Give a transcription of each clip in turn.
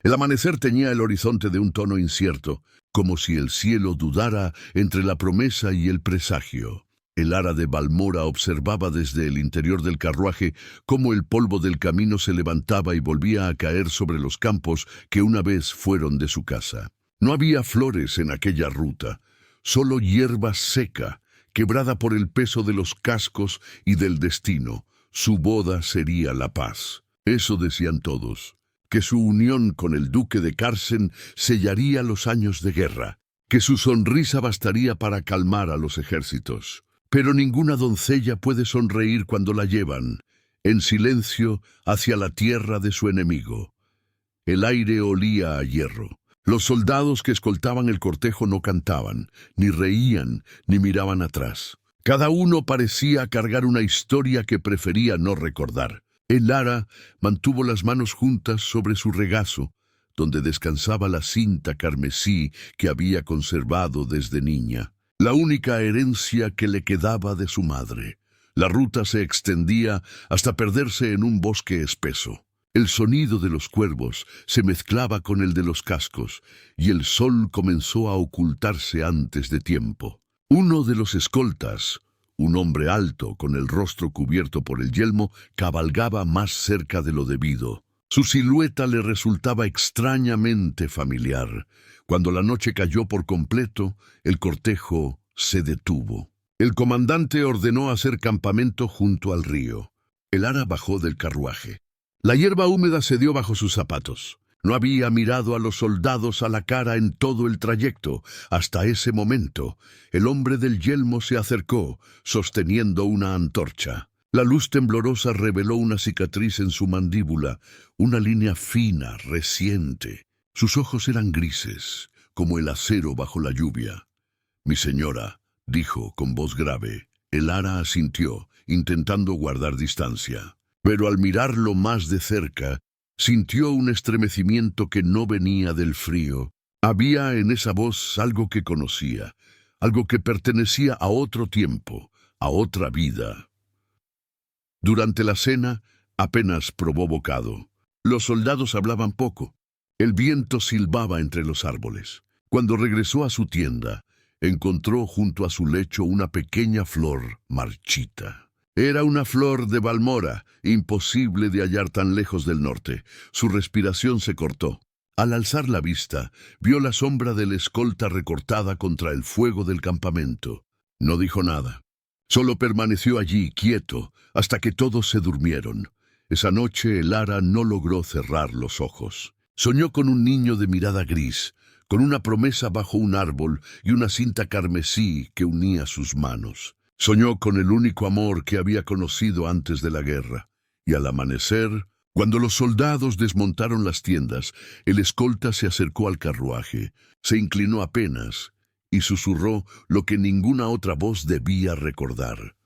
El amanecer teñía el horizonte de un tono incierto, como si el cielo dudara entre la promesa y el presagio. El ara de Balmora observaba desde el interior del carruaje cómo el polvo del camino se levantaba y volvía a caer sobre los campos que una vez fueron de su casa. No había flores en aquella ruta, solo hierba seca, quebrada por el peso de los cascos y del destino. Su boda sería la paz. Eso decían todos, que su unión con el duque de Carsen sellaría los años de guerra, que su sonrisa bastaría para calmar a los ejércitos. Pero ninguna doncella puede sonreír cuando la llevan, en silencio, hacia la tierra de su enemigo. El aire olía a hierro. Los soldados que escoltaban el cortejo no cantaban, ni reían, ni miraban atrás. Cada uno parecía cargar una historia que prefería no recordar. El ara mantuvo las manos juntas sobre su regazo, donde descansaba la cinta carmesí que había conservado desde niña, la única herencia que le quedaba de su madre. La ruta se extendía hasta perderse en un bosque espeso. El sonido de los cuervos se mezclaba con el de los cascos, y el sol comenzó a ocultarse antes de tiempo. Uno de los escoltas, un hombre alto con el rostro cubierto por el yelmo, cabalgaba más cerca de lo debido. Su silueta le resultaba extrañamente familiar. Cuando la noche cayó por completo, el cortejo se detuvo. El comandante ordenó hacer campamento junto al río. El ara bajó del carruaje. La hierba húmeda cedió bajo sus zapatos. No había mirado a los soldados a la cara en todo el trayecto. Hasta ese momento, el hombre del yelmo se acercó, sosteniendo una antorcha. La luz temblorosa reveló una cicatriz en su mandíbula, una línea fina, reciente. Sus ojos eran grises, como el acero bajo la lluvia. «Mi señora», dijo con voz grave. El ara asintió, intentando guardar distancia. Pero al mirarlo más de cerca, sintió un estremecimiento que no venía del frío. Había en esa voz algo que conocía, algo que pertenecía a otro tiempo, a otra vida. Durante la cena, apenas probó bocado. Los soldados hablaban poco. El viento silbaba entre los árboles. Cuando regresó a su tienda, encontró junto a su lecho una pequeña flor marchita. Era una flor de Balmora, imposible de hallar tan lejos del norte. Su respiración se cortó. Al alzar la vista, vio la sombra del escolta recortada contra el fuego del campamento. No dijo nada. Solo permaneció allí, quieto, hasta que todos se durmieron. Esa noche el ara no logró cerrar los ojos. Soñó con un niño de mirada gris, con una promesa bajo un árbol y una cinta carmesí que unía sus manos. Soñó con el único amor que había conocido antes de la guerra. Y al amanecer, cuando los soldados desmontaron las tiendas, el escolta se acercó al carruaje, se inclinó apenas y susurró lo que ninguna otra voz debía recordar.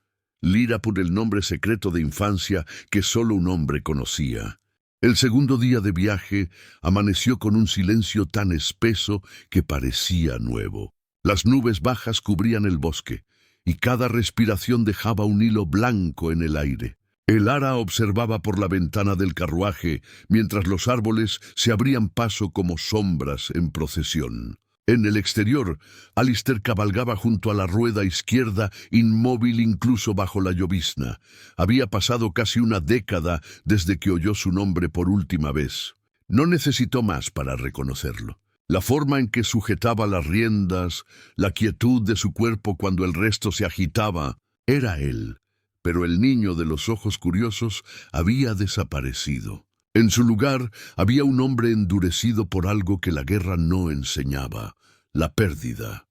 Lira por el nombre secreto de infancia que solo un hombre conocía. El segundo día de viaje amaneció con un silencio tan espeso que parecía nuevo. Las nubes bajas cubrían el bosque, y cada respiración dejaba un hilo blanco en el aire. El ara observaba por la ventana del carruaje, mientras los árboles se abrían paso como sombras en procesión. En el exterior, Alistair cabalgaba junto a la rueda izquierda, inmóvil incluso bajo la llovizna. Había pasado casi una década desde que oyó su nombre por última vez. No necesitó más para reconocerlo. La forma en que sujetaba las riendas, la quietud de su cuerpo cuando el resto se agitaba, era él. Pero el niño de los ojos curiosos había desaparecido. En su lugar había un hombre endurecido por algo que la guerra no enseñaba, la pérdida.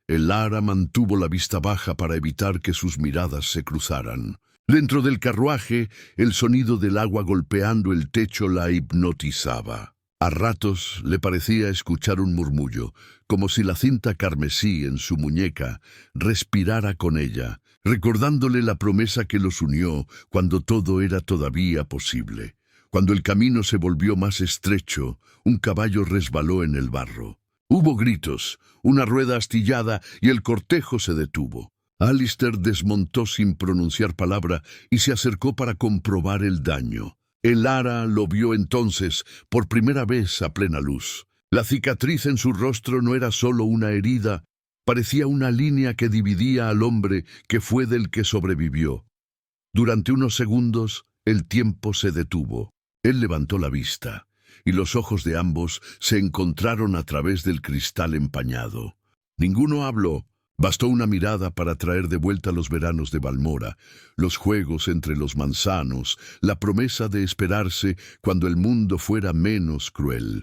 El ara mantuvo la vista baja para evitar que sus miradas se cruzaran. Dentro del carruaje, el sonido del agua golpeando el techo la hipnotizaba. A ratos le parecía escuchar un murmullo, como si la cinta carmesí en su muñeca respirara con ella, recordándole la promesa que los unió cuando todo era todavía posible. Cuando el camino se volvió más estrecho, un caballo resbaló en el barro. Hubo gritos, una rueda astillada y el cortejo se detuvo. Alistair desmontó sin pronunciar palabra y se acercó para comprobar el daño. Elara lo vio entonces por primera vez a plena luz. La cicatriz en su rostro no era solo una herida, parecía una línea que dividía al hombre que fue del que sobrevivió. Durante unos segundos, el tiempo se detuvo. Él levantó la vista, y los ojos de ambos se encontraron a través del cristal empañado. Ninguno habló. Bastó una mirada para traer de vuelta los veranos de Balmora, los juegos entre los manzanos, la promesa de esperarse cuando el mundo fuera menos cruel.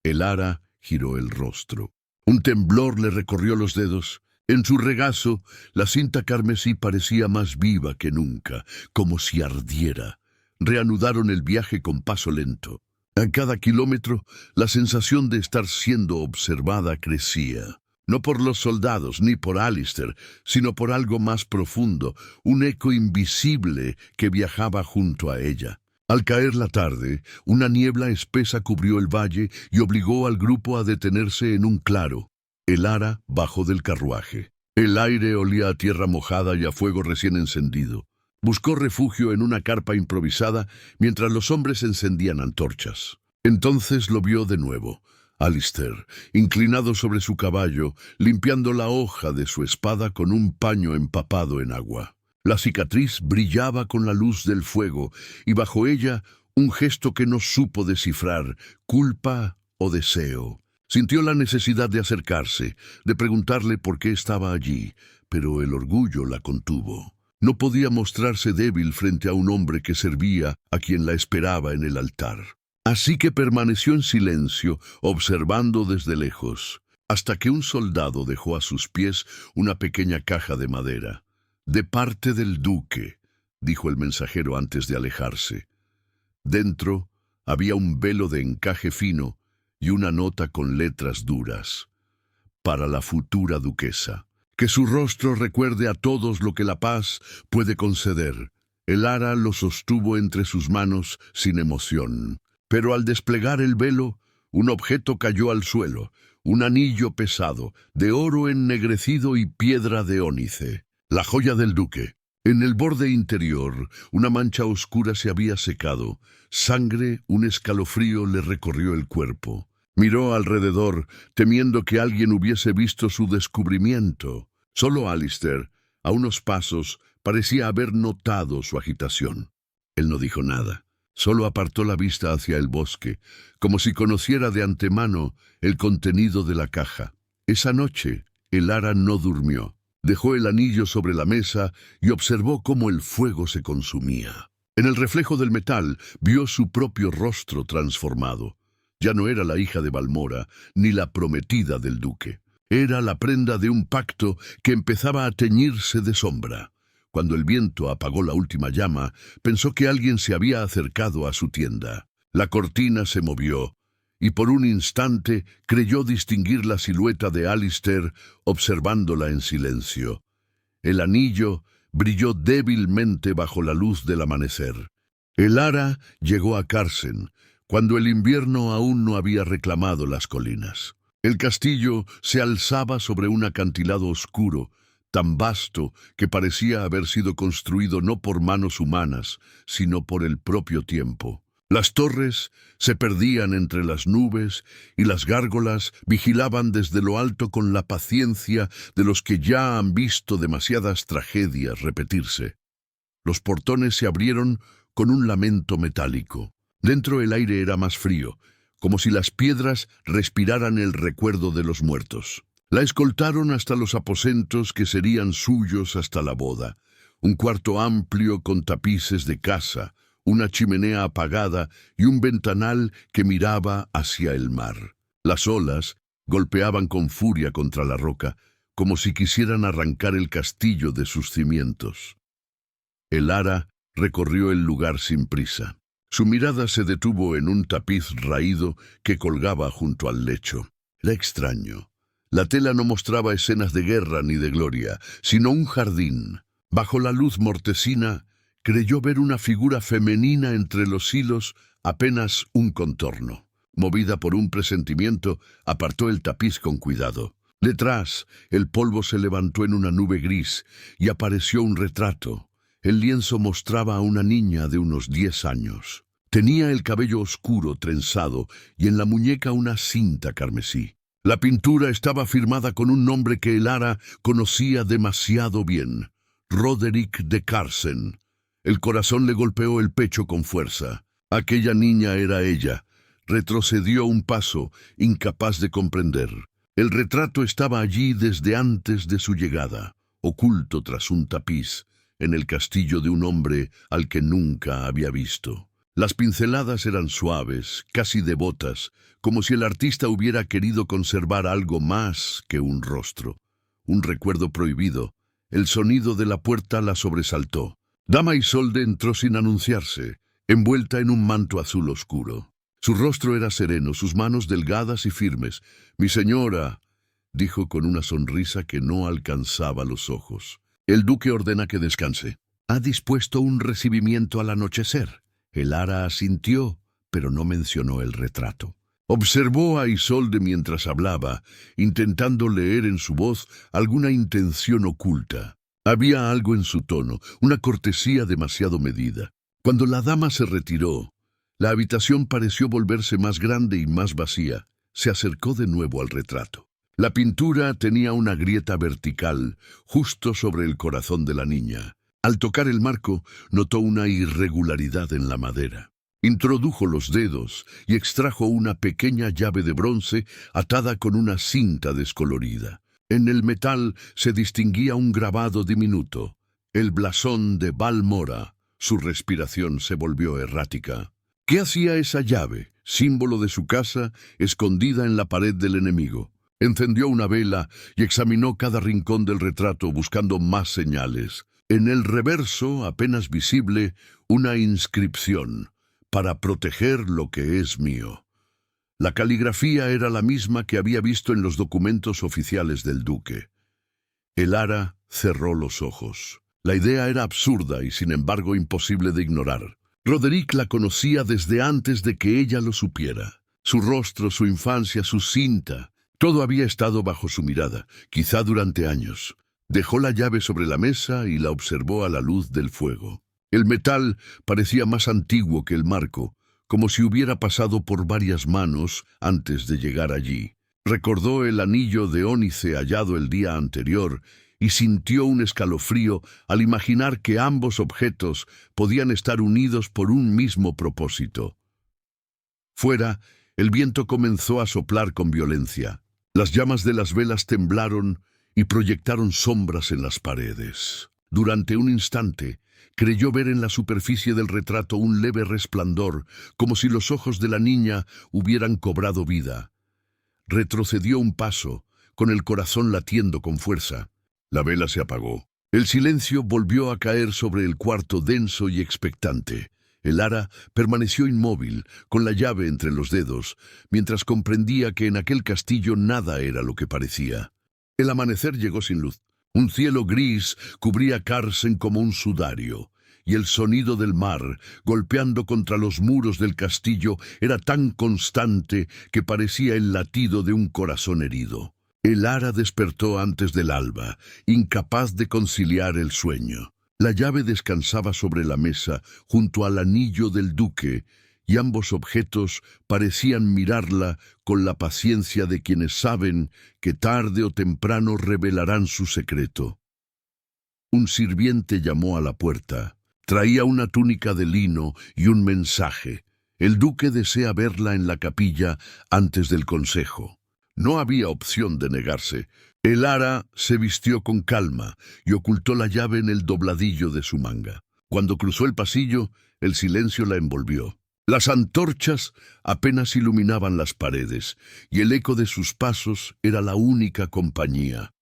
Elara giró el rostro. Un temblor le recorrió los dedos. En su regazo, la cinta carmesí parecía más viva que nunca, como si ardiera. Reanudaron el viaje con paso lento. A cada kilómetro, la sensación de estar siendo observada crecía. No por los soldados ni por Alistair, sino por algo más profundo, un eco invisible que viajaba junto a ella. Al caer la tarde, una niebla espesa cubrió el valle y obligó al grupo a detenerse en un claro. Elara bajó del carruaje. El aire olía a tierra mojada y a fuego recién encendido. Buscó refugio en una carpa improvisada mientras los hombres encendían antorchas. Entonces lo vio de nuevo. Alistair, inclinado sobre su caballo, limpiando la hoja de su espada con un paño empapado en agua. La cicatriz brillaba con la luz del fuego, y bajo ella un gesto que no supo descifrar, culpa o deseo. Sintió la necesidad de acercarse, de preguntarle por qué estaba allí, pero el orgullo la contuvo. No podía mostrarse débil frente a un hombre que servía a quien la esperaba en el altar. Así que permaneció en silencio, observando desde lejos, hasta que un soldado dejó a sus pies una pequeña caja de madera. «De parte del duque», dijo el mensajero antes de alejarse. Dentro había un velo de encaje fino y una nota con letras duras. «Para la futura duquesa. Que su rostro recuerde a todos lo que la paz puede conceder». Elara lo sostuvo entre sus manos sin emoción. Pero al desplegar el velo, un objeto cayó al suelo, un anillo pesado, de oro ennegrecido y piedra de ónice. La joya del duque. En el borde interior, una mancha oscura se había secado. Sangre, un escalofrío le recorrió el cuerpo. Miró alrededor, temiendo que alguien hubiese visto su descubrimiento. Solo Alistair, a unos pasos, parecía haber notado su agitación. Él no dijo nada. Solo apartó la vista hacia el bosque, como si conociera de antemano el contenido de la caja. Esa noche, Elara no durmió. Dejó el anillo sobre la mesa y observó cómo el fuego se consumía. En el reflejo del metal vio su propio rostro transformado. Ya no era la hija de Balmora, ni la prometida del duque. Era la prenda de un pacto que empezaba a teñirse de sombra. Cuando el viento apagó la última llama, pensó que alguien se había acercado a su tienda. La cortina se movió, y por un instante creyó distinguir la silueta de Alistair observándola en silencio. El anillo brilló débilmente bajo la luz del amanecer. Elara llegó a Carsen, cuando el invierno aún no había reclamado las colinas. El castillo se alzaba sobre un acantilado oscuro, tan vasto que parecía haber sido construido no por manos humanas, sino por el propio tiempo. Las torres se perdían entre las nubes y las gárgolas vigilaban desde lo alto con la paciencia de los que ya han visto demasiadas tragedias repetirse. Los portones se abrieron con un lamento metálico. Dentro el aire era más frío, como si las piedras respiraran el recuerdo de los muertos. La escoltaron hasta los aposentos que serían suyos hasta la boda. Un cuarto amplio con tapices de casa, una chimenea apagada y un ventanal que miraba hacia el mar. Las olas golpeaban con furia contra la roca, como si quisieran arrancar el castillo de sus cimientos. Elara recorrió el lugar sin prisa. Su mirada se detuvo en un tapiz raído que colgaba junto al lecho. Era extraño. La tela no mostraba escenas de guerra ni de gloria, sino un jardín. Bajo la luz mortecina, creyó ver una figura femenina entre los hilos, apenas un contorno. Movida por un presentimiento, apartó el tapiz con cuidado. Detrás, el polvo se levantó en una nube gris y apareció un retrato. El lienzo mostraba a una niña de unos 10 años. Tenía el cabello oscuro, trenzado, y en la muñeca una cinta carmesí. La pintura estaba firmada con un nombre que Elara conocía demasiado bien: Roderick de Carsen. El corazón le golpeó el pecho con fuerza. Aquella niña era ella. Retrocedió un paso, incapaz de comprender. El retrato estaba allí desde antes de su llegada, oculto tras un tapiz, en el castillo de un hombre al que nunca había visto. Las pinceladas eran suaves, casi devotas, como si el artista hubiera querido conservar algo más que un rostro, un recuerdo prohibido. El sonido de la puerta la sobresaltó. Dama Isolde entró sin anunciarse, envuelta en un manto azul oscuro. Su rostro era sereno, sus manos delgadas y firmes. «Mi señora», dijo con una sonrisa que no alcanzaba los ojos. «El duque ordena que descanse. Ha dispuesto un recibimiento al anochecer». Elara asintió, pero no mencionó el retrato. Observó a Isolde mientras hablaba, intentando leer en su voz alguna intención oculta. Había algo en su tono, una cortesía demasiado medida. Cuando la dama se retiró, la habitación pareció volverse más grande y más vacía. Se acercó de nuevo al retrato. La pintura tenía una grieta vertical, justo sobre el corazón de la niña. Al tocar el marco, notó una irregularidad en la madera. Introdujo los dedos y extrajo una pequeña llave de bronce atada con una cinta descolorida. En el metal se distinguía un grabado diminuto, el blasón de Balmora. Su respiración se volvió errática. ¿Qué hacía esa llave, símbolo de su casa, escondida en la pared del enemigo? Encendió una vela y examinó cada rincón del retrato buscando más señales. En el reverso, apenas visible, una inscripción: «Para proteger lo que es mío». La caligrafía era la misma que había visto en los documentos oficiales del duque. Elara cerró los ojos. La idea era absurda y sin embargo imposible de ignorar. Roderick la conocía desde antes de que ella lo supiera. Su rostro, su infancia, su cinta, todo había estado bajo su mirada, quizá durante años. Dejó la llave sobre la mesa y la observó a la luz del fuego. El metal parecía más antiguo que el marco, como si hubiera pasado por varias manos antes de llegar allí. Recordó el anillo de ónice hallado el día anterior y sintió un escalofrío al imaginar que ambos objetos podían estar unidos por un mismo propósito. Fuera, el viento comenzó a soplar con violencia. Las llamas de las velas temblaron y proyectaron sombras en las paredes. Durante un instante, creyó ver en la superficie del retrato un leve resplandor, como si los ojos de la niña hubieran cobrado vida. Retrocedió un paso, con el corazón latiendo con fuerza. La vela se apagó. El silencio volvió a caer sobre el cuarto denso y expectante. Elara permaneció inmóvil, con la llave entre los dedos, mientras comprendía que en aquel castillo nada era lo que parecía. El amanecer llegó sin luz. Un cielo gris cubría Carsen como un sudario, y el sonido del mar, golpeando contra los muros del castillo, era tan constante que parecía el latido de un corazón herido. Elara despertó antes del alba, incapaz de conciliar el sueño. La llave descansaba sobre la mesa, junto al anillo del duque, y ambos objetos parecían mirarla con la paciencia de quienes saben que tarde o temprano revelarán su secreto. Un sirviente llamó a la puerta. Traía una túnica de lino y un mensaje. El duque desea verla en la capilla antes del consejo. No había opción de negarse. Elara se vistió con calma y ocultó la llave en el dobladillo de su manga. Cuando cruzó el pasillo, el silencio la envolvió. Las antorchas apenas iluminaban las paredes, y el eco de sus pasos era la única compañía.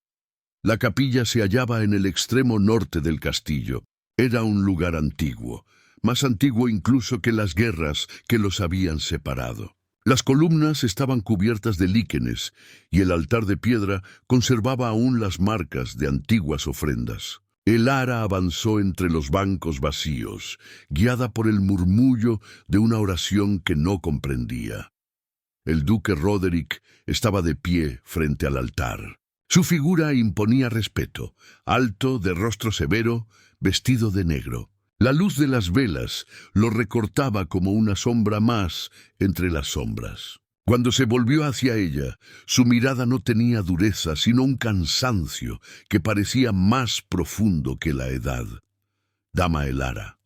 La capilla se hallaba en el extremo norte del castillo. Era un lugar antiguo, más antiguo incluso que las guerras que los habían separado. Las columnas estaban cubiertas de líquenes, y el altar de piedra conservaba aún las marcas de antiguas ofrendas. Elara avanzó entre los bancos vacíos, guiada por el murmullo de una oración que no comprendía. El duque Roderick estaba de pie frente al altar. Su figura imponía respeto, alto, de rostro severo, vestido de negro. La luz de las velas lo recortaba como una sombra más entre las sombras. Cuando se volvió hacia ella, su mirada no tenía dureza, sino un cansancio que parecía más profundo que la edad. «Dama Elara»,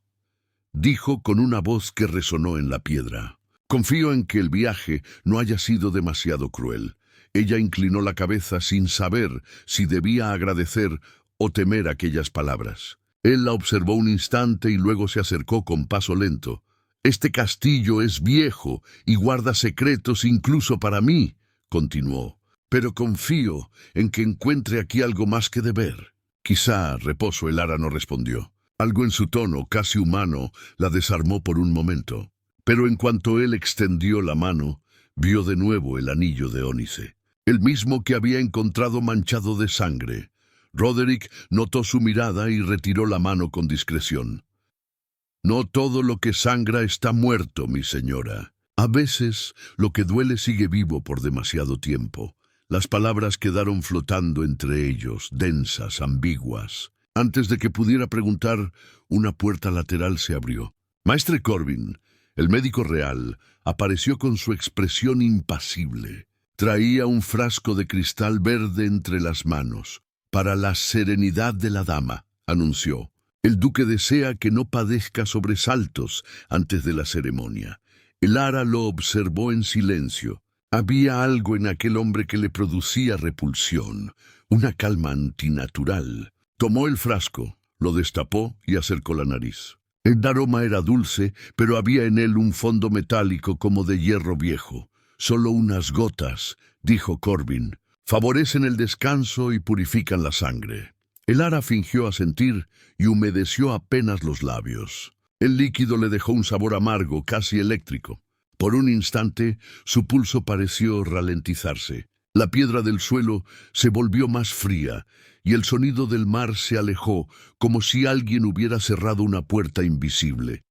dijo con una voz que resonó en la piedra. «Confío en que el viaje no haya sido demasiado cruel». Ella inclinó la cabeza sin saber si debía agradecer o temer aquellas palabras. Él la observó un instante y luego se acercó con paso lento. «Este castillo es viejo y guarda secretos incluso para mí», continuó. «Pero confío en que encuentre aquí algo más que deber». «Quizá», reposo. Elara no respondió. Algo en su tono, casi humano, la desarmó por un momento. Pero en cuanto él extendió la mano, vio de nuevo el anillo de ónice, el mismo que había encontrado manchado de sangre. Roderick notó su mirada y retiró la mano con discreción. «No todo lo que sangra está muerto, mi señora. A veces lo que duele sigue vivo por demasiado tiempo». Las palabras quedaron flotando entre ellos, densas, ambiguas. Antes de que pudiera preguntar, una puerta lateral se abrió. Maestre Corbin, el médico real, apareció con su expresión impasible. Traía un frasco de cristal verde entre las manos. «Para la serenidad de la dama», anunció. «El duque desea que no padezca sobresaltos antes de la ceremonia». Elara lo observó en silencio. Había algo en aquel hombre que le producía repulsión, una calma antinatural. Tomó el frasco, lo destapó y acercó la nariz. El aroma era dulce, pero había en él un fondo metálico como de hierro viejo. «Solo unas gotas», dijo Corbin. «Favorecen el descanso y purifican la sangre». Elara fingió asentir y humedeció apenas los labios. El líquido le dejó un sabor amargo, casi eléctrico. Por un instante, su pulso pareció ralentizarse. La piedra del suelo se volvió más fría y el sonido del mar se alejó, como si alguien hubiera cerrado una puerta invisible.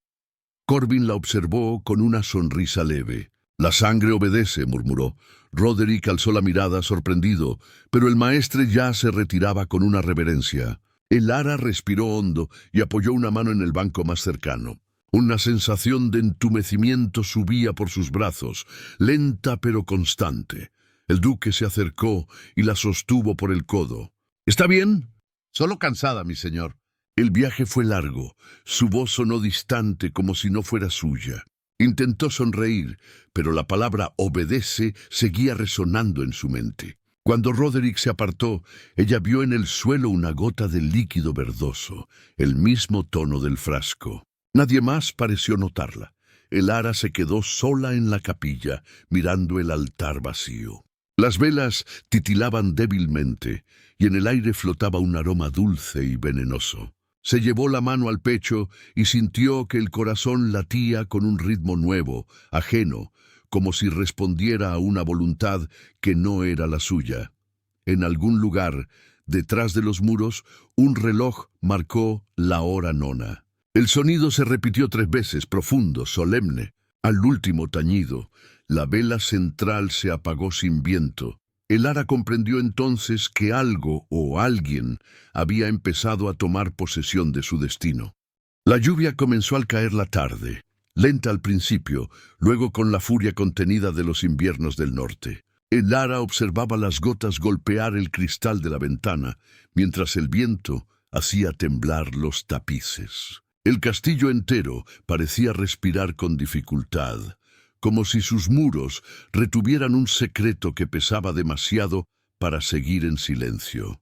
Corbin la observó con una sonrisa leve. «La sangre obedece», murmuró. Roderick alzó la mirada sorprendido, pero el maestre ya se retiraba con una reverencia. Elara respiró hondo y apoyó una mano en el banco más cercano. Una sensación de entumecimiento subía por sus brazos, lenta pero constante. El duque se acercó y la sostuvo por el codo. «¿Está bien?» «Solo cansada, mi señor». El viaje fue largo. Su voz sonó distante como si no fuera suya. Intentó sonreír, pero la palabra «obedece» seguía resonando en su mente. Cuando Roderick se apartó, ella vio en el suelo una gota de líquido verdoso, el mismo tono del frasco. Nadie más pareció notarla. Elara se quedó sola en la capilla, mirando el altar vacío. Las velas titilaban débilmente, y en el aire flotaba un aroma dulce y venenoso. Se llevó la mano al pecho y sintió que el corazón latía con un ritmo nuevo, ajeno, como si respondiera a una voluntad que no era la suya. En algún lugar, detrás de los muros, un reloj marcó la hora nona. El sonido se repitió 3 veces, profundo, solemne. Al último tañido, la vela central se apagó sin viento. Elara comprendió entonces que algo o alguien había empezado a tomar posesión de su destino. La lluvia comenzó al caer la tarde, lenta al principio, luego con la furia contenida de los inviernos del norte. Elara observaba las gotas golpear el cristal de la ventana, mientras el viento hacía temblar los tapices. El castillo entero parecía respirar con dificultad, como si sus muros retuvieran un secreto que pesaba demasiado para seguir en silencio.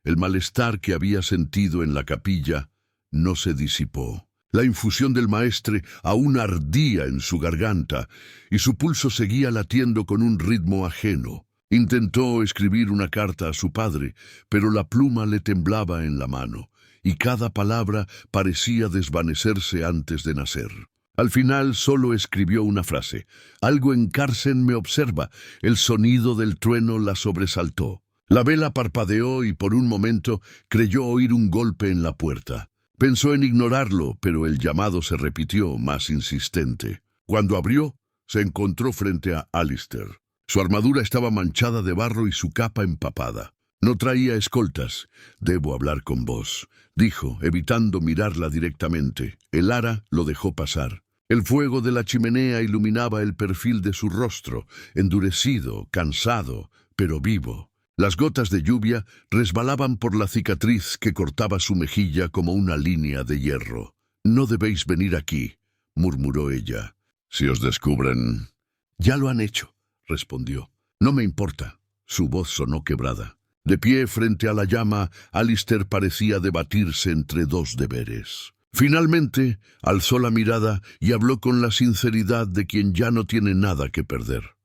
El malestar que había sentido en la capilla no se disipó. La infusión del maestre aún ardía en su garganta y su pulso seguía latiendo con un ritmo ajeno. Intentó escribir una carta a su padre, pero la pluma le temblaba en la mano y cada palabra parecía desvanecerse antes de nacer. Al final solo escribió una frase. «Algo en Carsen me observa». El sonido del trueno la sobresaltó. La vela parpadeó y por un momento creyó oír un golpe en la puerta. Pensó en ignorarlo, pero el llamado se repitió, más insistente. Cuando abrió, se encontró frente a Alistair. Su armadura estaba manchada de barro y su capa empapada. No traía escoltas. Debo hablar con vos, dijo, evitando mirarla directamente. Elara lo dejó pasar. El fuego de la chimenea iluminaba el perfil de su rostro, endurecido, cansado, pero vivo. Las gotas de lluvia resbalaban por la cicatriz que cortaba su mejilla como una línea de hierro. «No debéis venir aquí», murmuró ella. «Si os descubren...» «Ya lo han hecho», respondió. «No me importa». Su voz sonó quebrada. De pie frente a la llama, Alistair parecía debatirse entre dos deberes. Finalmente, alzó la mirada y habló con la sinceridad de quien ya no tiene nada que perder.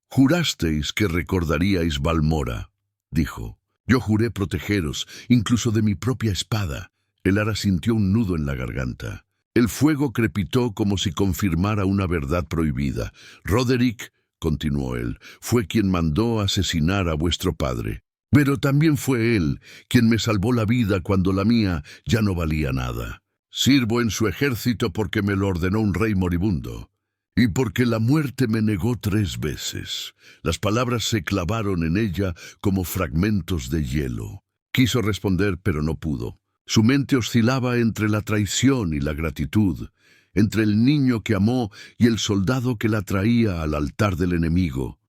«Jurasteis que recordaríais Balmora», dijo. «Yo juré protegeros, incluso de mi propia espada». Elara sintió un nudo en la garganta. El fuego crepitó como si confirmara una verdad prohibida. «Roderick», continuó él, «fue quien mandó asesinar a vuestro padre. Pero también fue él quien me salvó la vida cuando la mía ya no valía nada. Sirvo en su ejército porque me lo ordenó un rey moribundo. Y porque la muerte me negó 3 veces. Las palabras se clavaron en ella como fragmentos de hielo. Quiso responder, pero no pudo. Su mente oscilaba entre la traición y la gratitud, entre el niño que amó y el soldado que la traía al altar del enemigo.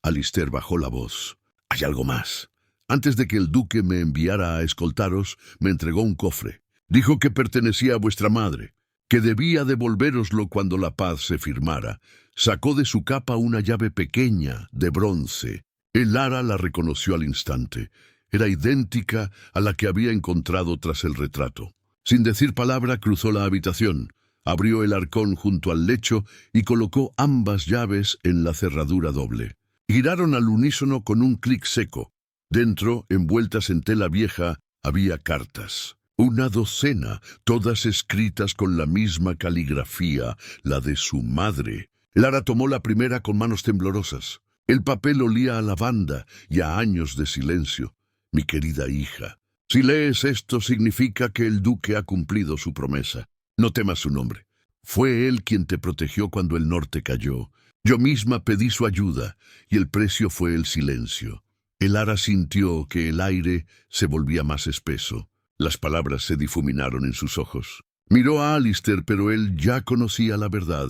Alistair bajó la voz. «Hay algo más. Antes de que el duque me enviara a escoltaros, me entregó un cofre. Dijo que pertenecía a vuestra madre, que debía devolvéroslo cuando la paz se firmara. Sacó de su capa una llave pequeña, de bronce. Elara la reconoció al instante. Era idéntica a la que había encontrado tras el retrato. Sin decir palabra, cruzó la habitación, abrió el arcón junto al lecho y colocó ambas llaves en la cerradura doble. Giraron al unísono con un clic seco. Dentro, envueltas en tela vieja, había cartas. 1 docena, todas escritas con la misma caligrafía, la de su madre. Lara tomó la primera con manos temblorosas. El papel olía a lavanda y a años de silencio. «Mi querida hija, si lees esto significa que el duque ha cumplido su promesa. No temas su nombre. Fue él quien te protegió cuando el norte cayó. Yo misma pedí su ayuda, y el precio fue el silencio». Elara sintió que el aire se volvía más espeso. Las palabras se difuminaron en sus ojos. Miró a Alistair, pero él ya conocía la verdad.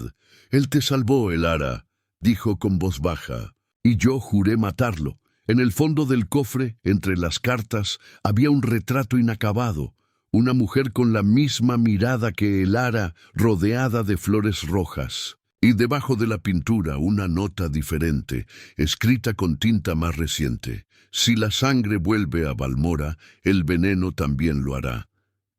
«Él te salvó, Elara», dijo con voz baja, «y yo juré matarlo». En el fondo del cofre, entre las cartas, había un retrato inacabado, una mujer con la misma mirada que Elara, rodeada de flores rojas. Y debajo de la pintura una nota diferente, escrita con tinta más reciente. «Si la sangre vuelve a Balmora, el veneno también lo hará».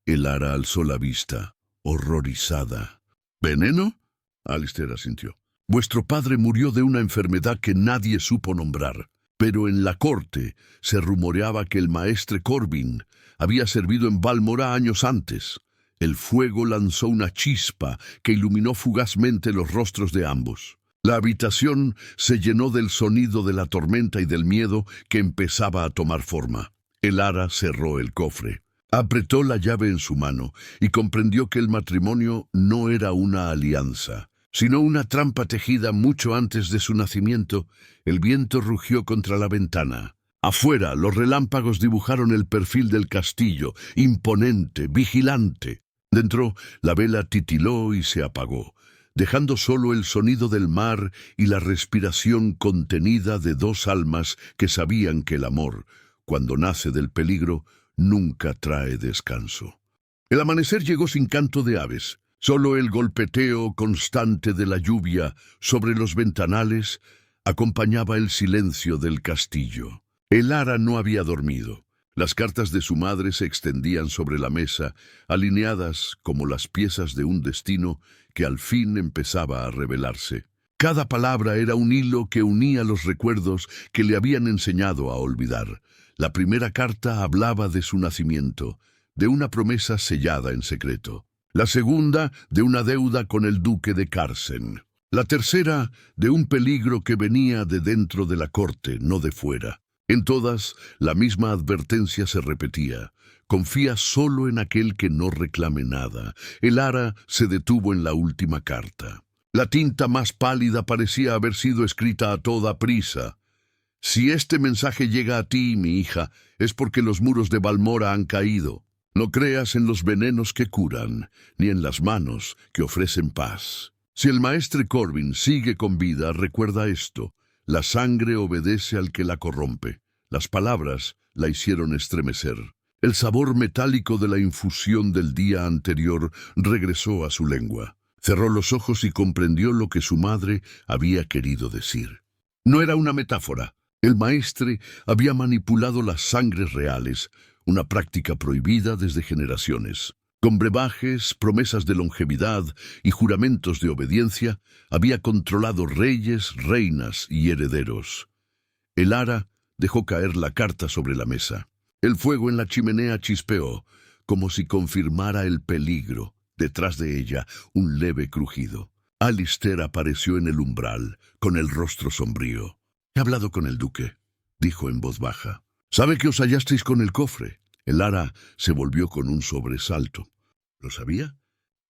Elara alzó la vista, horrorizada. «¿Veneno?», Alistair asintió. «Vuestro padre murió de una enfermedad que nadie supo nombrar. Pero en la corte se rumoreaba que el maestre Corbin había servido en Balmora años antes. El fuego lanzó una chispa que iluminó fugazmente los rostros de ambos. La habitación se llenó del sonido de la tormenta y del miedo que empezaba a tomar forma. Elara cerró el cofre. Apretó la llave en su mano y comprendió que el matrimonio no era una alianza, sino una trampa tejida mucho antes de su nacimiento. El viento rugió contra la ventana. Afuera, los relámpagos dibujaron el perfil del castillo, imponente, vigilante. Dentro, la vela titiló y se apagó, dejando solo el sonido del mar y la respiración contenida de 2 almas que sabían que el amor, cuando nace del peligro, nunca trae descanso. El amanecer llegó sin canto de aves. Solo el golpeteo constante de la lluvia sobre los ventanales acompañaba el silencio del castillo. Elara no había dormido. Las cartas de su madre se extendían sobre la mesa, alineadas como las piezas de un destino que al fin empezaba a revelarse. Cada palabra era un hilo que unía los recuerdos que le habían enseñado a olvidar. La primera carta hablaba de su nacimiento, de una promesa sellada en secreto. La segunda, de una deuda con el duque de Carsen. La tercera, de un peligro que venía de dentro de la corte, no de fuera. En todas, la misma advertencia se repetía. Confía solo en aquel que no reclame nada. Elara se detuvo en la última carta. La tinta más pálida parecía haber sido escrita a toda prisa. Si este mensaje llega a ti, mi hija, es porque los muros de Balmora han caído. No creas en los venenos que curan, ni en las manos que ofrecen paz. Si el maestre Corbin sigue con vida, recuerda esto: la sangre obedece al que la corrompe. Las palabras la hicieron estremecer. El sabor metálico de la infusión del día anterior regresó a su lengua. Cerró los ojos y comprendió lo que su madre había querido decir. No era una metáfora. El maestre había manipulado las sangres reales, una práctica prohibida desde generaciones. Con brebajes, promesas de longevidad y juramentos de obediencia, había controlado reyes, reinas y herederos. El ara dejó caer la carta sobre la mesa. El fuego en la chimenea chispeó, como si confirmara el peligro. Detrás de ella, un leve crujido. Alistair apareció en el umbral, con el rostro sombrío. «He hablado con el duque», dijo en voz baja. «¿Sabe que os hallasteis con el cofre?» El ara se volvió con un sobresalto. ¿Lo sabía?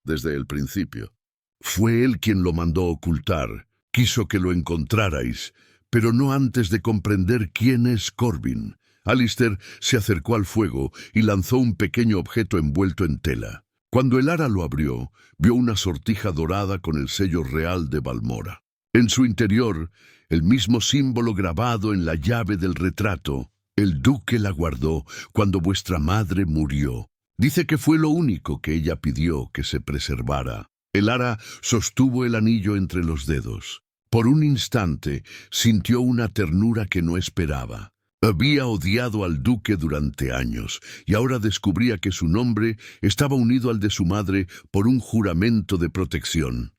Desde el principio. Fue él quien lo mandó ocultar. Quiso que lo encontrarais, pero no antes de comprender quién es Corbin. Alistair se acercó al fuego y lanzó un pequeño objeto envuelto en tela. Cuando el ara lo abrió, vio una sortija dorada con el sello real de Balmora. En su interior, el mismo símbolo grabado en la llave del retrato. El duque la guardó cuando vuestra madre murió. Dice que fue lo único que ella pidió que se preservara. El ara sostuvo el anillo entre los dedos. Por un instante sintió una ternura que no esperaba. Había odiado al duque durante años y ahora descubría que su nombre estaba unido al de su madre por un juramento de protección.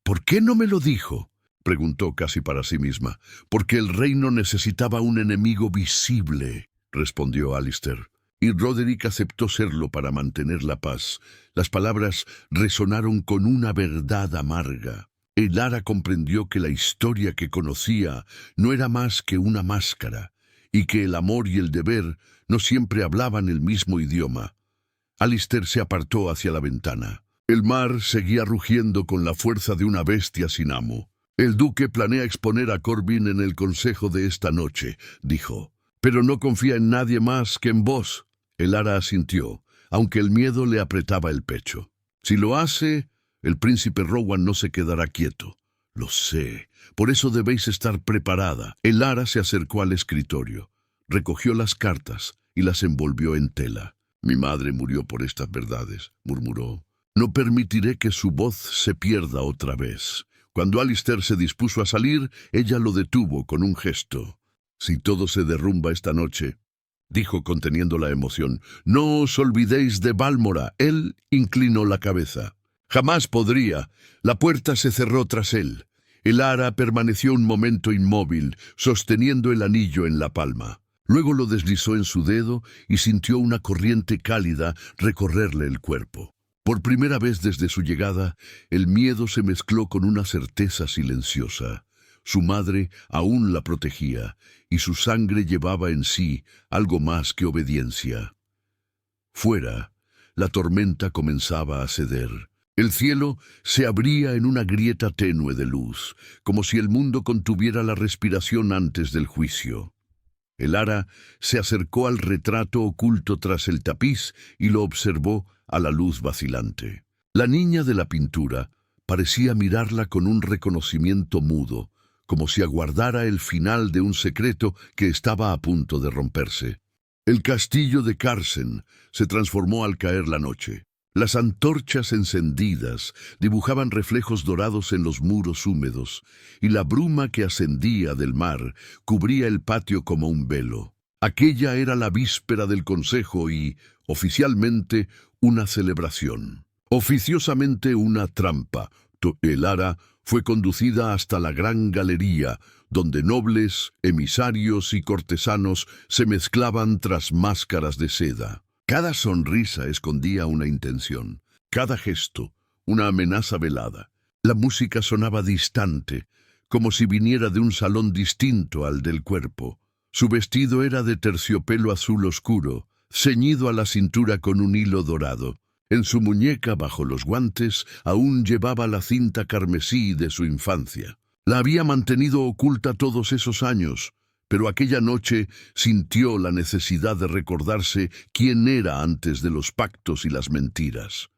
«¿Por qué no me lo dijo?», preguntó casi para sí misma. «Porque el reino necesitaba un enemigo visible», respondió Alistair. Y Roderick aceptó serlo para mantener la paz. Las palabras resonaron con una verdad amarga. El ara comprendió que la historia que conocía no era más que una máscara, y que el amor y el deber no siempre hablaban el mismo idioma. Alistair se apartó hacia la ventana. El mar seguía rugiendo con la fuerza de una bestia sin amo. «El duque planea exponer a Corbin en el consejo de esta noche», dijo. «Pero no confía en nadie más que en vos». El ara asintió, aunque el miedo le apretaba el pecho. «Si lo hace, el príncipe Rowan no se quedará quieto». «Lo sé. Por eso debéis estar preparada». El ara se acercó al escritorio, recogió las cartas y las envolvió en tela. «Mi madre murió por estas verdades», murmuró. «No permitiré que su voz se pierda otra vez». Cuando Alistair se dispuso a salir, ella lo detuvo con un gesto. «Si todo se derrumba esta noche», dijo conteniendo la emoción, «no os olvidéis de Balmora». Él inclinó la cabeza. «Jamás podría». La puerta se cerró tras él. El ara permaneció un momento inmóvil, sosteniendo el anillo en la palma. Luego lo deslizó en su dedo y sintió una corriente cálida recorrerle el cuerpo. Por primera vez desde su llegada, el miedo se mezcló con una certeza silenciosa. Su madre aún la protegía, y su sangre llevaba en sí algo más que obediencia. Fuera, la tormenta comenzaba a ceder. El cielo se abría en una grieta tenue de luz, como si el mundo contuviera la respiración antes del juicio. El ara se acercó al retrato oculto tras el tapiz y lo observó a la luz vacilante. La niña de la pintura parecía mirarla con un reconocimiento mudo, como si aguardara el final de un secreto que estaba a punto de romperse. El castillo de Carsen se transformó al caer la noche. Las antorchas encendidas dibujaban reflejos dorados en los muros húmedos, y la bruma que ascendía del mar cubría el patio como un velo. Aquella era la víspera del consejo y, oficialmente, una celebración. Oficiosamente una trampa. El ara fue conducida hasta la gran galería, donde nobles, emisarios y cortesanos se mezclaban tras máscaras de seda. Cada sonrisa escondía una intención, cada gesto una amenaza velada. La música sonaba distante, como si viniera de un salón distinto al del cuerpo. Su vestido era de terciopelo azul oscuro, ceñido a la cintura con un hilo dorado. En su muñeca, bajo los guantes, aún llevaba la cinta carmesí de su infancia. La había mantenido oculta todos esos años, pero aquella noche sintió la necesidad de recordarse quién era antes de los pactos y las mentiras.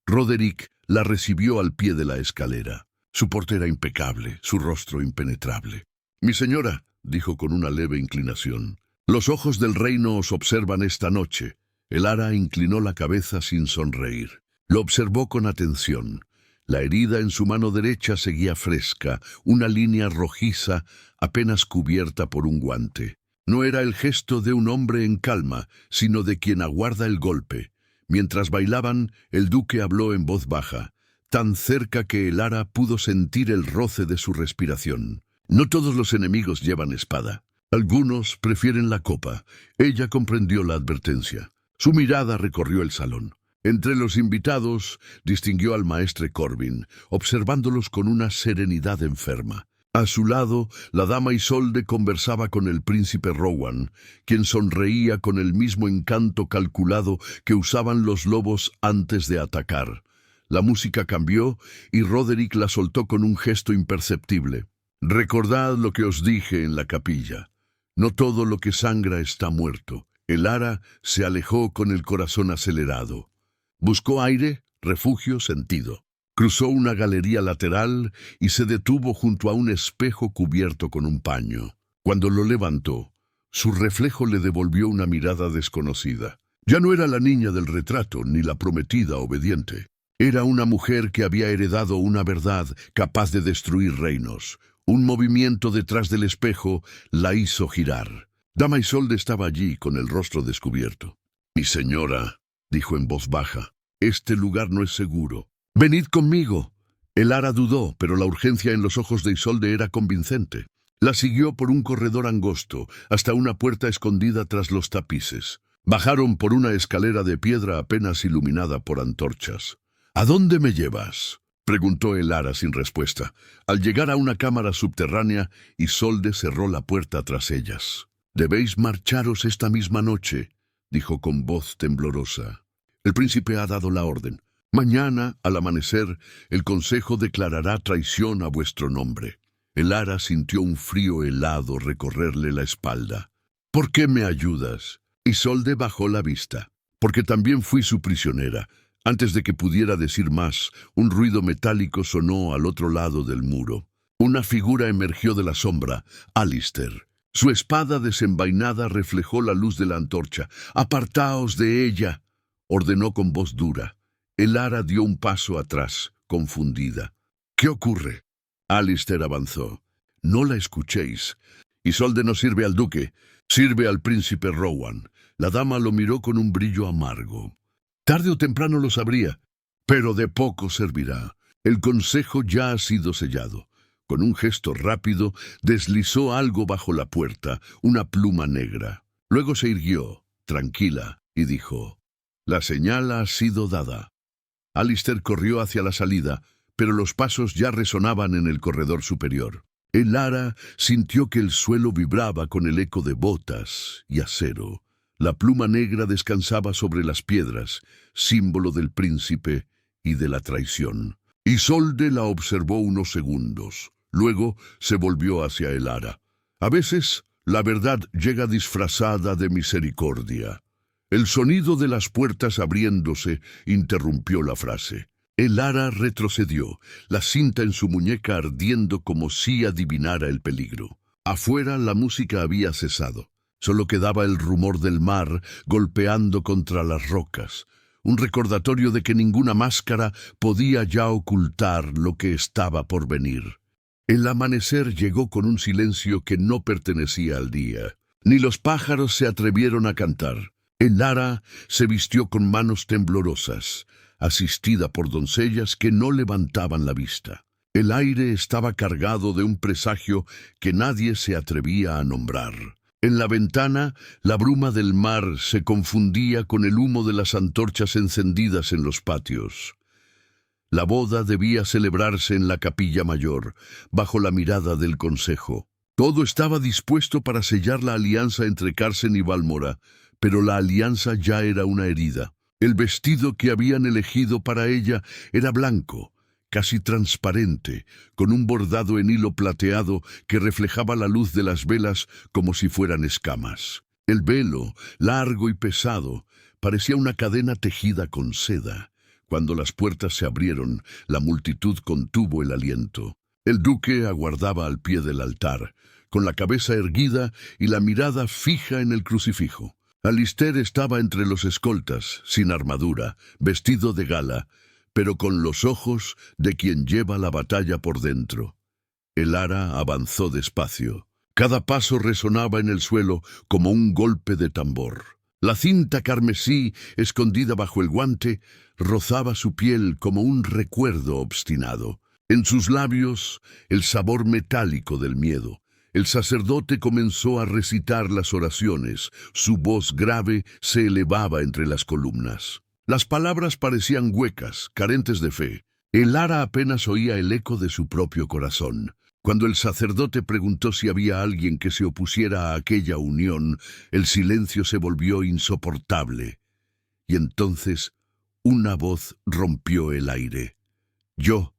Roderick la recibió al pie de la escalera. Su porte era impecable, su rostro impenetrable. «Mi señora», dijo con una leve inclinación, «los ojos del reino os observan esta noche». El ara inclinó la cabeza sin sonreír. Lo observó con atención. La herida en su mano derecha seguía fresca, una línea rojiza apenas cubierta por un guante. No era el gesto de un hombre en calma, sino de quien aguarda el golpe. Mientras bailaban, el duque habló en voz baja, tan cerca que el ara pudo sentir el roce de su respiración. «No todos los enemigos llevan espada. Algunos prefieren la copa». Ella comprendió la advertencia. Su mirada recorrió el salón. Entre los invitados distinguió al maestre Corbin, observándolos con una serenidad enferma. A su lado, la dama Isolde conversaba con el príncipe Rowan, quien sonreía con el mismo encanto calculado que usaban los lobos antes de atacar. La música cambió y Roderick la soltó con un gesto imperceptible. «Recordad lo que os dije en la capilla. No todo lo que sangra está muerto». El ara se alejó con el corazón acelerado. Buscó aire, refugio, sentido. Cruzó una galería lateral y se detuvo junto a un espejo cubierto con un paño. Cuando lo levantó, su reflejo le devolvió una mirada desconocida. Ya no era la niña del retrato ni la prometida obediente. Era una mujer que había heredado una verdad capaz de destruir reinos. Un movimiento detrás del espejo la hizo girar. Dama Isolde estaba allí con el rostro descubierto. «Mi señora», dijo en voz baja, «este lugar no es seguro. Venid conmigo». El ara dudó, pero la urgencia en los ojos de Isolde era convincente. La siguió por un corredor angosto, hasta una puerta escondida tras los tapices. Bajaron por una escalera de piedra apenas iluminada por antorchas. «¿A dónde me llevas?», preguntó el ara sin respuesta. Al llegar a una cámara subterránea, Isolde cerró la puerta tras ellas. «Debéis marcharos esta misma noche», dijo con voz temblorosa. «El príncipe ha dado la orden. Mañana, al amanecer, el consejo declarará traición a vuestro nombre». El ara sintió un frío helado recorrerle la espalda. «¿Por qué me ayudas?». Isolde bajó la vista. «Porque también fui su prisionera». Antes de que pudiera decir más, un ruido metálico sonó al otro lado del muro. Una figura emergió de la sombra, Alistair. Su espada desenvainada reflejó la luz de la antorcha. «¡Apartaos de ella!», ordenó con voz dura. El ara dio un paso atrás, confundida. «¿Qué ocurre?». Alistair avanzó. «No la escuchéis. Isolde no sirve al duque, sirve al príncipe Rowan». La dama lo miró con un brillo amargo. «Tarde o temprano lo sabría, pero de poco servirá. El consejo ya ha sido sellado». Con un gesto rápido, deslizó algo bajo la puerta, una pluma negra. Luego se irguió, tranquila, y dijo: «La señal ha sido dada». Alistair corrió hacia la salida, pero los pasos ya resonaban en el corredor superior. El ara sintió que el suelo vibraba con el eco de botas y acero. La pluma negra descansaba sobre las piedras, símbolo del príncipe y de la traición. Isolde la observó unos segundos. Luego se volvió hacia el ara. «A veces la verdad llega disfrazada de misericordia». El sonido de las puertas abriéndose interrumpió la frase. El ara retrocedió, la cinta en su muñeca ardiendo como si adivinara el peligro. Afuera la música había cesado. Solo quedaba el rumor del mar golpeando contra las rocas, un recordatorio de que ninguna máscara podía ya ocultar lo que estaba por venir. El amanecer llegó con un silencio que no pertenecía al día. Ni los pájaros se atrevieron a cantar. El ara se vistió con manos temblorosas, asistida por doncellas que no levantaban la vista. El aire estaba cargado de un presagio que nadie se atrevía a nombrar. En la ventana, la bruma del mar se confundía con el humo de las antorchas encendidas en los patios. La boda debía celebrarse en la capilla mayor, bajo la mirada del consejo. Todo estaba dispuesto para sellar la alianza entre Carsen y Balmora, pero la alianza ya era una herida. El vestido que habían elegido para ella era blanco, casi transparente, con un bordado en hilo plateado que reflejaba la luz de las velas como si fueran escamas. El velo, largo y pesado, parecía una cadena tejida con seda. Cuando las puertas se abrieron, la multitud contuvo el aliento. El duque aguardaba al pie del altar, con la cabeza erguida y la mirada fija en el crucifijo. Alister estaba entre los escoltas, sin armadura, vestido de gala, pero con los ojos de quien lleva la batalla por dentro. El ara avanzó despacio. Cada paso resonaba en el suelo como un golpe de tambor. La cinta carmesí, escondida bajo el guante, rozaba su piel como un recuerdo obstinado. En sus labios, el sabor metálico del miedo. El sacerdote comenzó a recitar las oraciones. Su voz grave se elevaba entre las columnas. Las palabras parecían huecas, carentes de fe. El ara apenas oía el eco de su propio corazón. Cuando el sacerdote preguntó si había alguien que se opusiera a aquella unión, el silencio se volvió insoportable. Y entonces una voz rompió el aire. Yo.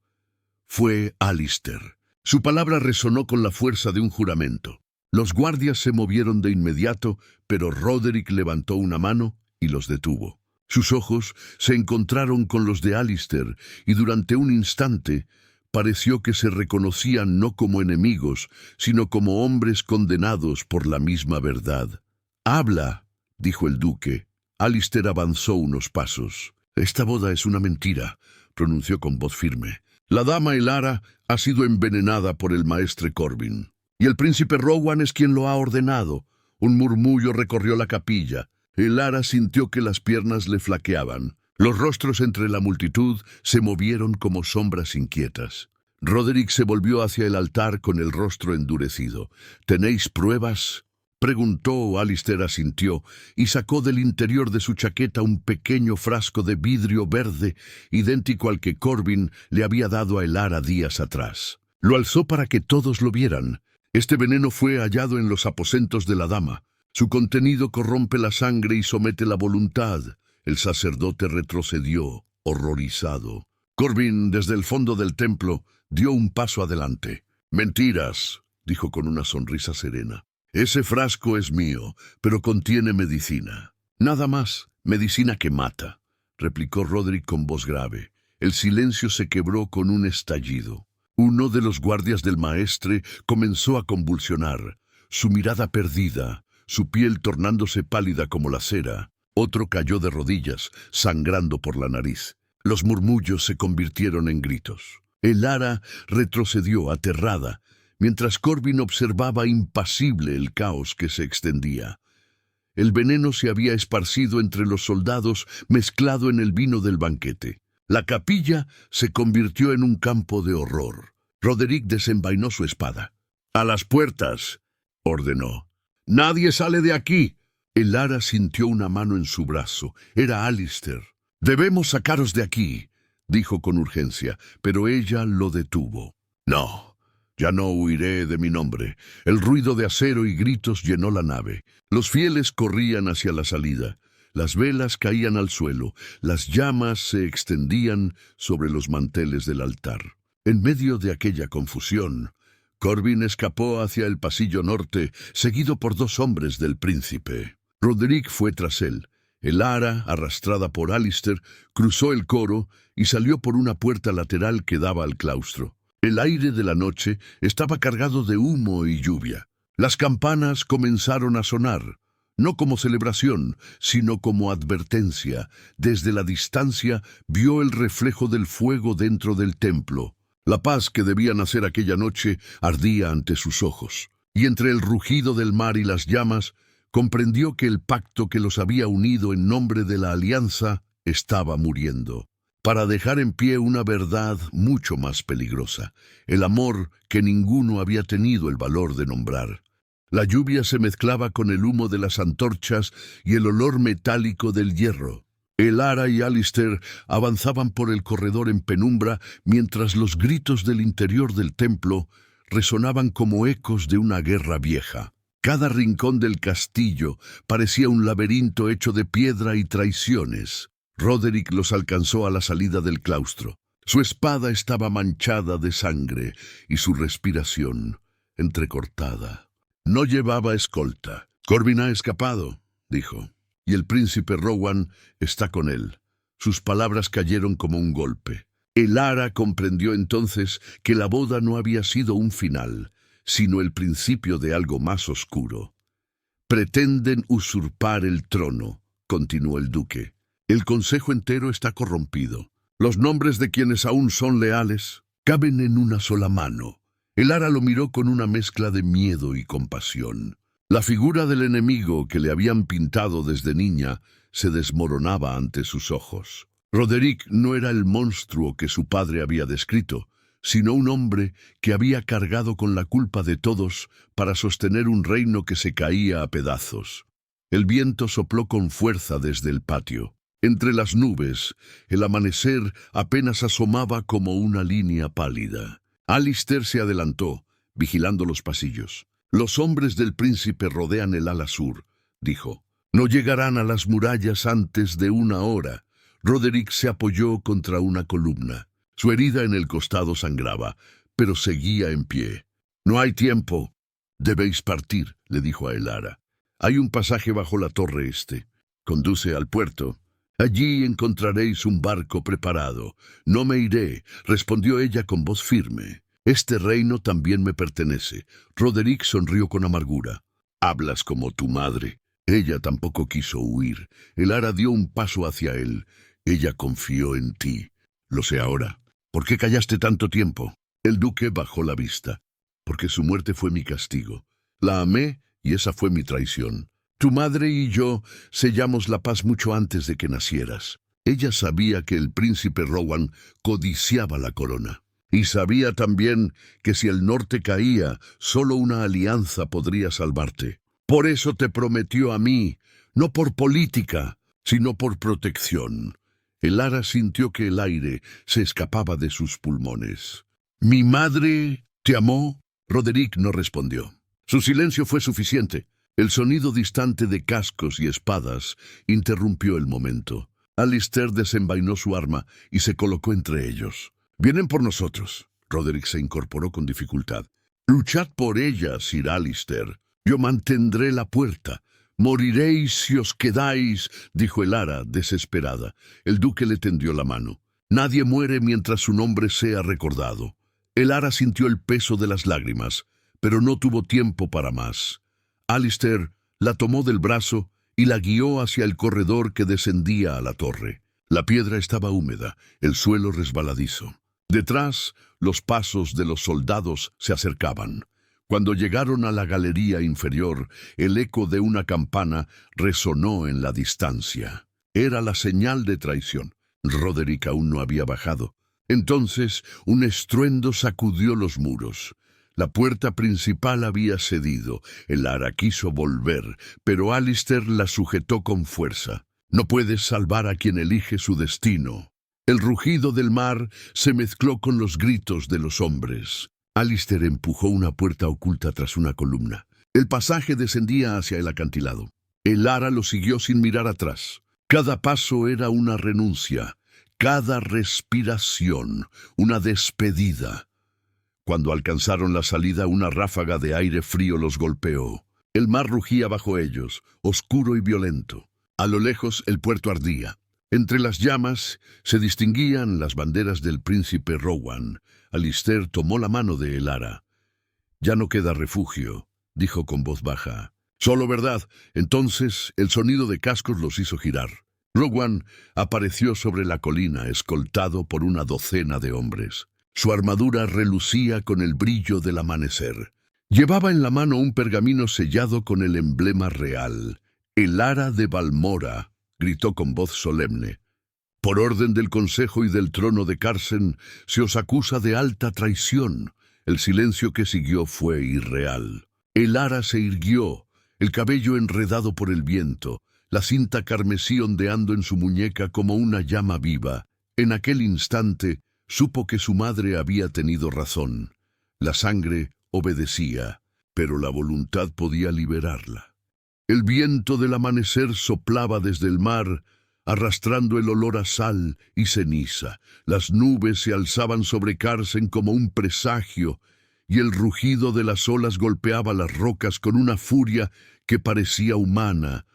Fue Alister. Su palabra resonó con la fuerza de un juramento. Los guardias se movieron de inmediato, pero Roderick levantó una mano y los detuvo. Sus ojos se encontraron con los de Alister y durante un instante pareció que se reconocían no como enemigos, sino como hombres condenados por la misma verdad. «Habla», dijo el duque. Alister avanzó unos pasos. «Esta boda es una mentira», pronunció con voz firme. «La dama Elara ha sido envenenada por el maestre Corbin. Y el príncipe Rowan es quien lo ha ordenado». Un murmullo recorrió la capilla. Elara sintió que las piernas le flaqueaban. Los rostros entre la multitud se movieron como sombras inquietas. Roderick se volvió hacia el altar con el rostro endurecido. «¿Tenéis pruebas?», preguntó. Alister asintió y sacó del interior de su chaqueta un pequeño frasco de vidrio verde, idéntico al que Corbin le había dado a Elara días atrás. Lo alzó para que todos lo vieran. Este veneno fue hallado en los aposentos de la dama. Su contenido corrompe la sangre y somete la voluntad. El sacerdote retrocedió, horrorizado. Corbin, desde el fondo del templo, dio un paso adelante. «Mentiras», dijo con una sonrisa serena. «Ese frasco es mío, pero contiene medicina». «Nada más, medicina que mata», replicó Roderick con voz grave. El silencio se quebró con un estallido. Uno de los guardias del maestre comenzó a convulsionar, su mirada perdida, su piel tornándose pálida como la cera. Otro cayó de rodillas, sangrando por la nariz. Los murmullos se convirtieron en gritos. Elara retrocedió aterrada, mientras Corbin observaba impasible el caos que se extendía. El veneno se había esparcido entre los soldados, mezclado en el vino del banquete. La capilla se convirtió en un campo de horror. Roderick desenvainó su espada. «A las puertas», ordenó. «Nadie sale de aquí». Elara sintió una mano en su brazo. Era Alister. «Debemos sacaros de aquí», dijo con urgencia, pero ella lo detuvo. «No, ya no huiré de mi nombre». El ruido de acero y gritos llenó la nave. Los fieles corrían hacia la salida. Las velas caían al suelo. Las llamas se extendían sobre los manteles del altar. En medio de aquella confusión, Corbin escapó hacia el pasillo norte, seguido por dos hombres del príncipe. Roderick fue tras él. Elara, arrastrada por Alister, cruzó el coro y salió por una puerta lateral que daba al claustro. El aire de la noche estaba cargado de humo y lluvia. Las campanas comenzaron a sonar, no como celebración, sino como advertencia. Desde la distancia vio el reflejo del fuego dentro del templo. La paz que debía nacer aquella noche ardía ante sus ojos, y entre el rugido del mar y las llamas, comprendió que el pacto que los había unido en nombre de la alianza estaba muriendo, para dejar en pie una verdad mucho más peligrosa, el amor que ninguno había tenido el valor de nombrar. La lluvia se mezclaba con el humo de las antorchas y el olor metálico del hierro. Elara y Alister avanzaban por el corredor en penumbra, mientras los gritos del interior del templo resonaban como ecos de una guerra vieja. Cada rincón del castillo parecía un laberinto hecho de piedra y traiciones. Roderick los alcanzó a la salida del claustro. Su espada estaba manchada de sangre y su respiración entrecortada. No llevaba escolta. «Corvin ha escapado», dijo, «y el príncipe Rowan está con él». Sus palabras cayeron como un golpe. Elara comprendió entonces que la boda no había sido un final, sino el principio de algo más oscuro. «Pretenden usurpar el trono», continuó el duque. «El consejo entero está corrompido. Los nombres de quienes aún son leales caben en una sola mano». Elara lo miró con una mezcla de miedo y compasión. La figura del enemigo que le habían pintado desde niña se desmoronaba ante sus ojos. Roderick no era el monstruo que su padre había descrito, sino un hombre que había cargado con la culpa de todos para sostener un reino que se caía a pedazos. El viento sopló con fuerza desde el patio. Entre las nubes, el amanecer apenas asomaba como una línea pálida. Alistair se adelantó, vigilando los pasillos. «Los hombres del príncipe rodean el ala sur», dijo. «No llegarán a las murallas antes de una hora». Roderick se apoyó contra una columna. Su herida en el costado sangraba, pero seguía en pie. «No hay tiempo. Debéis partir», le dijo a Elara. «Hay un pasaje bajo la torre este. Conduce al puerto. Allí encontraréis un barco preparado». «No me iré», respondió ella con voz firme. «Este reino también me pertenece». Roderick sonrió con amargura. «Hablas como tu madre». Ella tampoco quiso huir. Elara dio un paso hacia él. «Ella confió en ti. Lo sé ahora. ¿Por qué callaste tanto tiempo?» El duque bajó la vista. «Porque su muerte fue mi castigo. La amé y esa fue mi traición. Tu madre y yo sellamos la paz mucho antes de que nacieras». Ella sabía que el príncipe Rowan codiciaba la corona. Y sabía también que si el norte caía, solo una alianza podría salvarte. Por eso te prometió a mí, no por política, sino por protección. Elara sintió que el aire se escapaba de sus pulmones. «¿Mi madre te amó?» Roderick no respondió. Su silencio fue suficiente. El sonido distante de cascos y espadas interrumpió el momento. Alistair desenvainó su arma y se colocó entre ellos. «Vienen por nosotros». Roderick se incorporó con dificultad. «Luchad por ella, Sir Alistair. Yo mantendré la puerta». «Moriréis si os quedáis», dijo Elara, desesperada. El duque le tendió la mano. «Nadie muere mientras su nombre sea recordado». Elara sintió el peso de las lágrimas, pero no tuvo tiempo para más. Alistair la tomó del brazo y la guió hacia el corredor que descendía a la torre. La piedra estaba húmeda, el suelo resbaladizo. Detrás, los pasos de los soldados se acercaban. Cuando llegaron a la galería inferior, el eco de una campana resonó en la distancia. Era la señal de traición. Roderick aún no había bajado. Entonces, un estruendo sacudió los muros. La puerta principal había cedido. Elara quiso volver, pero Alistair la sujetó con fuerza. «No puedes salvar a quien elige su destino». El rugido del mar se mezcló con los gritos de los hombres. Alistair empujó una puerta oculta tras una columna. El pasaje descendía hacia el acantilado. Elara lo siguió sin mirar atrás. Cada paso era una renuncia, cada respiración una despedida. Cuando alcanzaron la salida, una ráfaga de aire frío los golpeó. El mar rugía bajo ellos, oscuro y violento. A lo lejos el puerto ardía. Entre las llamas se distinguían las banderas del príncipe Rowan. Alistair tomó la mano de Elara. «Ya no queda refugio», dijo con voz baja. «Solo verdad». Entonces el sonido de cascos los hizo girar. Rowan apareció sobre la colina, escoltado por una docena de hombres. Su armadura relucía con el brillo del amanecer. Llevaba en la mano un pergamino sellado con el emblema real. «Elara de Balmora», gritó con voz solemne. «Por orden del consejo y del trono de Carsen, se os acusa de alta traición». El silencio que siguió fue irreal. Elara se irguió, el cabello enredado por el viento, la cinta carmesí ondeando en su muñeca como una llama viva. En aquel instante supo que su madre había tenido razón. La sangre obedecía, pero la voluntad podía liberarla. El viento del amanecer soplaba desde el mar, arrastrando el olor a sal y ceniza. Las nubes se alzaban sobre Carsen como un presagio, y el rugido de las olas golpeaba las rocas con una furia que parecía humana.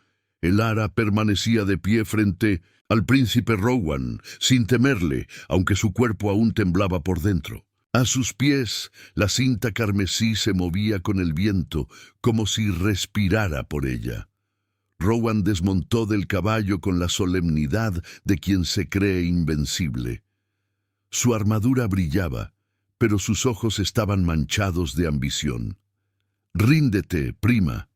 El ara permanecía de pie frente al príncipe Rowan, sin temerle, aunque su cuerpo aún temblaba por dentro. A sus pies, la cinta carmesí se movía con el viento, como si respirara por ella. Rowan desmontó del caballo con la solemnidad de quien se cree invencible. Su armadura brillaba, pero sus ojos estaban manchados de ambición. «Ríndete, prima»,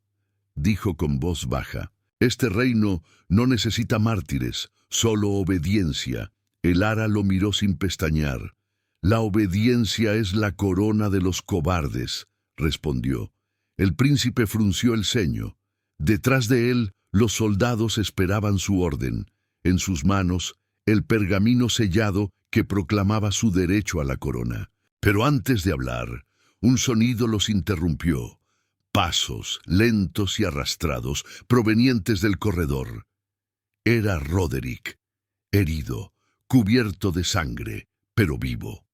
dijo con voz baja. «Este reino no necesita mártires, solo obediencia». El ara lo miró sin pestañear. «La obediencia es la corona de los cobardes», respondió. El príncipe frunció el ceño. Detrás de él, los soldados esperaban su orden. En sus manos, el pergamino sellado que proclamaba su derecho a la corona. Pero antes de hablar, un sonido los interrumpió. Pasos, lentos y arrastrados, provenientes del corredor. Era Roderick, herido, cubierto de sangre, pero vivo.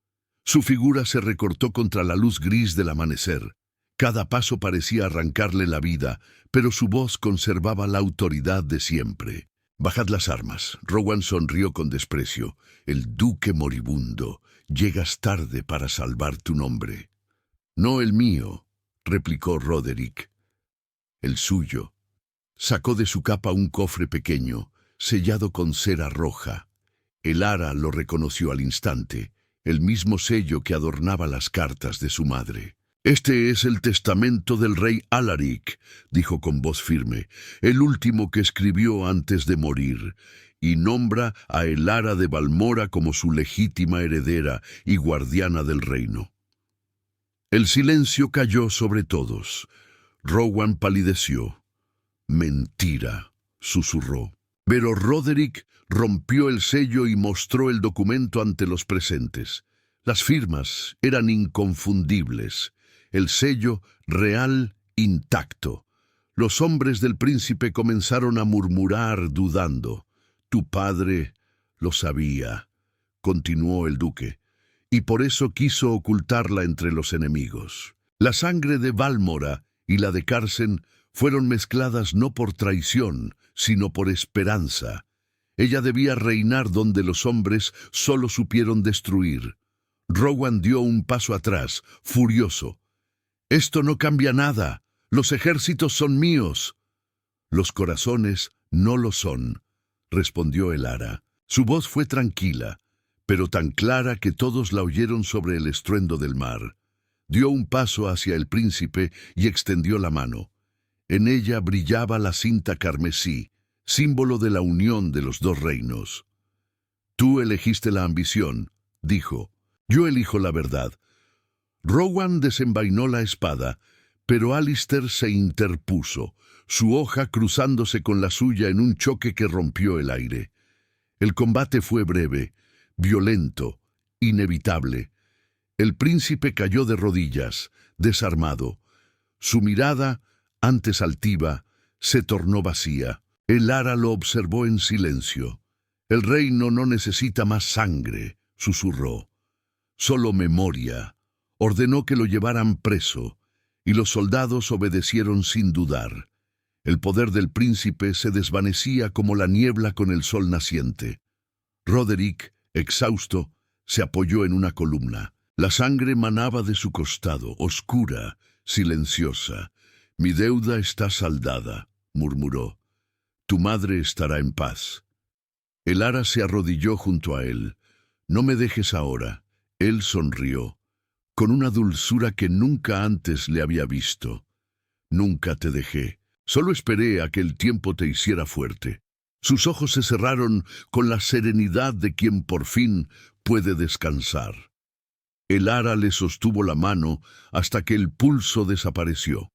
Su figura se recortó contra la luz gris del amanecer. Cada paso parecía arrancarle la vida, pero su voz conservaba la autoridad de siempre. «Bajad las armas», Rowan sonrió con desprecio. «El duque moribundo, llegas tarde para salvar tu nombre». «No el mío», replicó Roderick. «El suyo». Sacó de su capa un cofre pequeño, sellado con cera roja. El ara lo reconoció al instante, el mismo sello que adornaba las cartas de su madre. «Este es el testamento del rey Alaric», dijo con voz firme, «el último que escribió antes de morir, y nombra a Elara de Balmora como su legítima heredera y guardiana del reino». El silencio cayó sobre todos. Rowan palideció. «Mentira», susurró. Pero Roderick rompió el sello y mostró el documento ante los presentes. Las firmas eran inconfundibles. El sello real intacto. Los hombres del príncipe comenzaron a murmurar dudando. «Tu padre lo sabía», continuó el duque, «y por eso quiso ocultarla entre los enemigos. La sangre de Balmora y la de Carsen fueron mezcladas no por traición, sino por esperanza. Ella debía reinar donde los hombres solo supieron destruir». Rowan dio un paso atrás, furioso. «Esto no cambia nada. Los ejércitos son míos». «Los corazones no lo son», respondió el ara. Su voz fue tranquila, pero tan clara que todos la oyeron sobre el estruendo del mar. Dio un paso hacia el príncipe y extendió la mano. En ella brillaba la cinta carmesí, símbolo de la unión de los dos reinos. «Tú elegiste la ambición», dijo. «Yo elijo la verdad». Rowan desenvainó la espada, pero Alistair se interpuso, su hoja cruzándose con la suya en un choque que rompió el aire. El combate fue breve, violento, inevitable. El príncipe cayó de rodillas, desarmado. Su mirada, antes altiva, se tornó vacía. El ara lo observó en silencio. «El reino no necesita más sangre», susurró. «Solo memoria». Ordenó que lo llevaran preso, y los soldados obedecieron sin dudar. El poder del príncipe se desvanecía como la niebla con el sol naciente. Roderick, exhausto, se apoyó en una columna. La sangre manaba de su costado, oscura, silenciosa. «Mi deuda está saldada», murmuró. «Tu madre estará en paz». El ara se arrodilló junto a él. «No me dejes ahora». Él sonrió, con una dulzura que nunca antes le había visto. «Nunca te dejé. Solo esperé a que el tiempo te hiciera fuerte». Sus ojos se cerraron con la serenidad de quien por fin puede descansar. El ara le sostuvo la mano hasta que el pulso desapareció.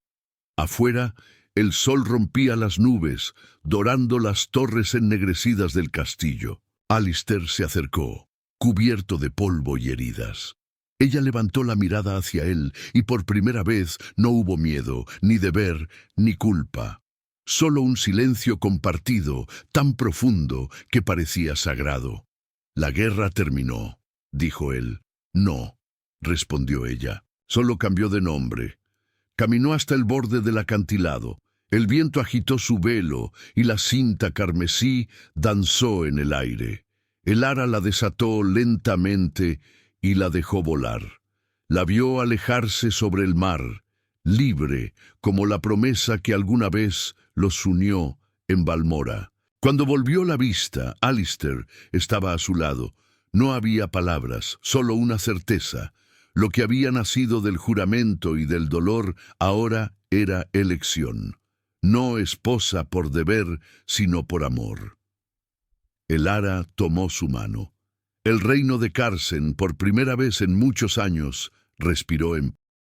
Afuera, el sol rompía las nubes, dorando las torres ennegrecidas del castillo. Alistair se acercó, cubierto de polvo y heridas. Ella levantó la mirada hacia él y por primera vez no hubo miedo, ni deber, ni culpa. Solo un silencio compartido, tan profundo que parecía sagrado. La guerra terminó, dijo él. No, respondió ella. Solo cambió de nombre. Caminó hasta el borde del acantilado. El viento agitó su velo y la cinta carmesí danzó en el aire. El ara la desató lentamente y la dejó volar. La vio alejarse sobre el mar, libre como la promesa que alguna vez los unió en Balmora. Cuando volvió la vista, Alistair estaba a su lado. No había palabras, solo una certeza. Lo que había nacido del juramento y del dolor ahora era elección. No esposa por deber, sino por amor. El ara tomó su mano. El reino de Carsen, por primera vez en muchos años, respiró en